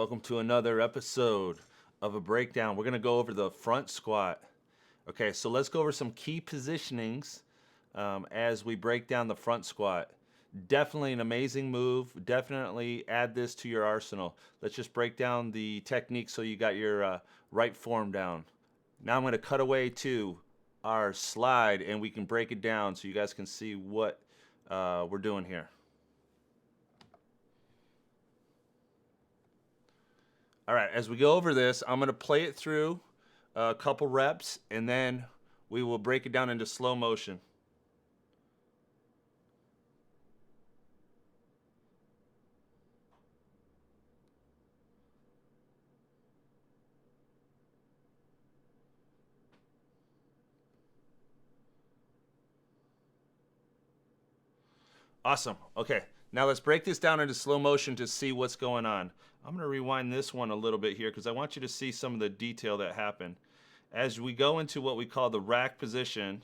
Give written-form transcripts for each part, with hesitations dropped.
Welcome to another episode of a breakdown. We're going to go over the front squat. Okay, so let's go over some key positionings as we break down the front squat. Definitely an amazing move. Definitely add this to your arsenal. Let's just break down the technique so you got your right form down. Now I'm going to cut away to our slide and we can break it down so you guys can see what we're doing here. All right, as we go over this, I'm going to play it through a couple reps, and then we will break it down into slow motion. Awesome. Okay, now let's break this down into slow motion to see what's going on. I'm going to rewind this one a little bit here because I want you to see some of the detail that happened. As we go into what we call the rack position,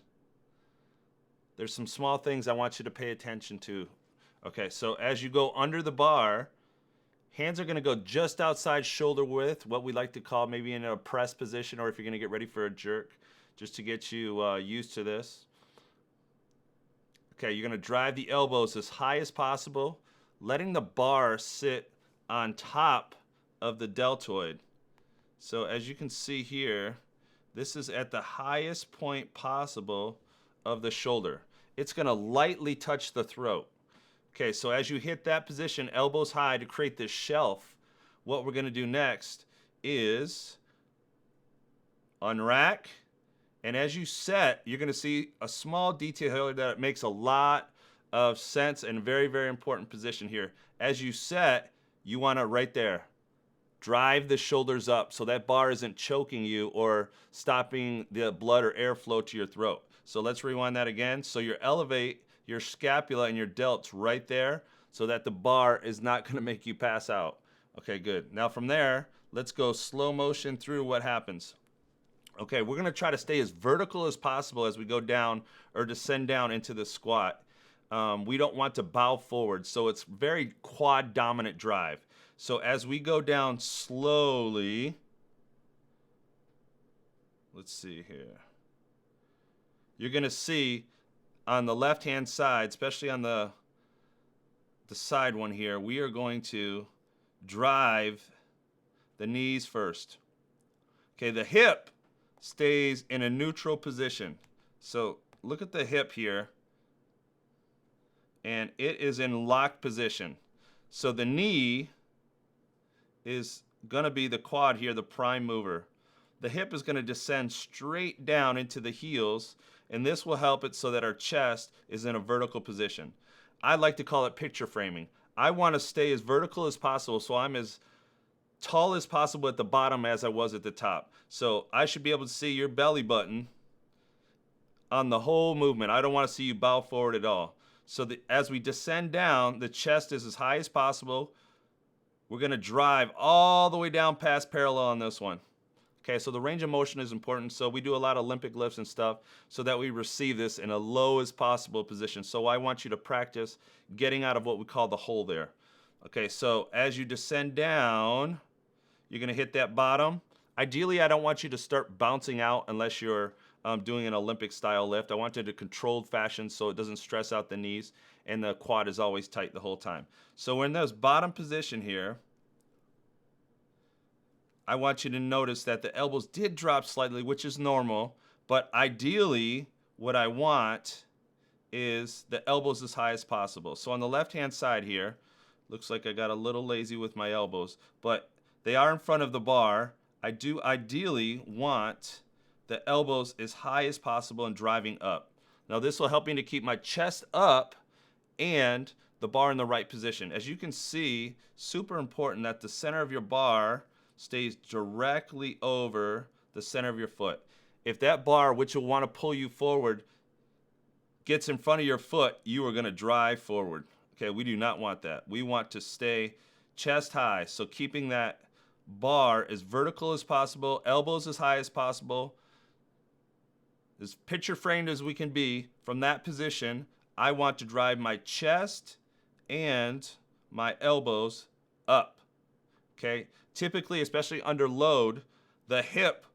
there's some small things I want you to pay attention to. Okay, so as you go under the bar, hands are going to go just outside shoulder width, what we like to call maybe in a press position, or if you're going to get ready for a jerk, just to get you used to this. Okay, you're going to drive the elbows as high as possible, letting the bar sit on top of the deltoid. So as you can see here, this is at the highest point possible of the shoulder. It's going to lightly touch the throat. Okay, so as you hit that position, elbows high to create this shelf, what we're going to do next is unrack. And as you set, you're going to see a small detail here that makes a lot of sense and very, very important position here. As you set, you want to right there, drive the shoulders up so that bar isn't choking you or stopping the blood or airflow to your throat. So let's rewind that again. So you elevate your scapula and your delts right there so that the bar is not going to make you pass out. Okay, good. Now from there, let's go slow motion through what happens. Okay, we're going to try to stay as vertical as possible as we go down or descend down into the squat. We don't want to bow forward, so it's very quad dominant drive. So as we go down slowly, let's see here. You're going to see on the left-hand side, especially on the side one here, we are going to drive the knees first. Okay, the hip stays in a neutral position. So look at the hip here, and it is in locked position. So the knee is going to be the quad here, the prime mover. The hip is going to descend straight down into the heels, and this will help it so that our chest is in a vertical position. I like to call it picture framing. I want to stay as vertical as possible, so I'm as tall as possible at the bottom as I was at the top. So I should be able to see your belly button on the whole movement. I don't want to see you bow forward at all. So as we descend down, the chest is as high as possible. We're going to drive all the way down past parallel on this one. Okay, so the range of motion is important. So we do a lot of Olympic lifts and stuff so that we receive this in a low as possible position. So I want you to practice getting out of what we call the hole there. Okay, so as you descend down, you're going to hit that bottom. Ideally, I don't want you to start bouncing out unless you're doing an Olympic style lift. I want it to controlled fashion so it doesn't stress out the knees and the quad is always tight the whole time. So we're in this bottom position here. I want you to notice that the elbows did drop slightly, which is normal, but ideally what I want is the elbows as high as possible. So on the left-hand side here, looks like I got a little lazy with my elbows, but they are in front of the bar. I do ideally want the elbows as high as possible and driving up. Now this will help me to keep my chest up and the bar in the right position. As you can see, super important that the center of your bar stays directly over the center of your foot. If that bar, which will want to pull you forward, gets in front of your foot, you are going to drive forward. Okay, we do not want that. We want to stay chest high. So keeping that bar as vertical as possible, elbows as high as possible, as picture framed as we can be. From that position, I want to drive my chest and my elbows up. Okay? Typically, especially under load, the hip,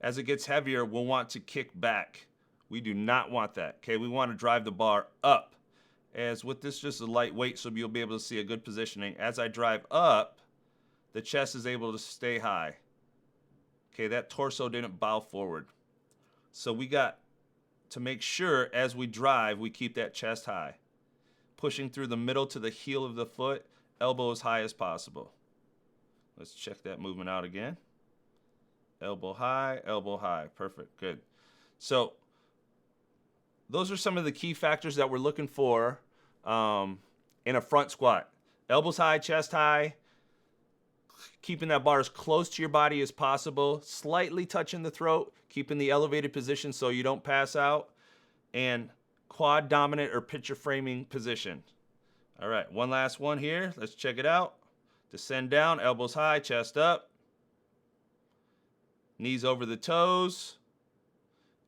as it gets heavier, will want to kick back. We do not want that. Okay? We want to drive the bar up. As with this just a light weight, so you'll be able to see a good positioning. As I drive up, the chest is able to stay high. Okay, that torso didn't bow forward. So we got to make sure as we drive, we keep that chest high. Pushing through the middle to the heel of the foot, elbow as high as possible. Let's check that movement out again. Elbow high, perfect, good. So those are some of the key factors that we're looking for in a front squat. Elbows high, chest high, keeping that bar as close to your body as possible, slightly touching the throat, keeping the elevated position so you don't pass out, and quad dominant or picture framing position. All right, one last one here. Let's check it out. Descend down, elbows high, chest up, knees over the toes,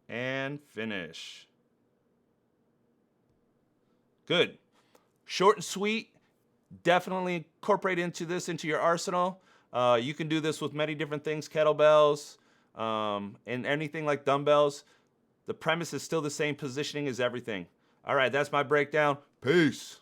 and finish. Good. Short and sweet. Definitely incorporate into your arsenal. You can do this with many different things, kettlebells, and anything like dumbbells. The premise is still the same. Positioning is everything. All right, that's my breakdown. Peace.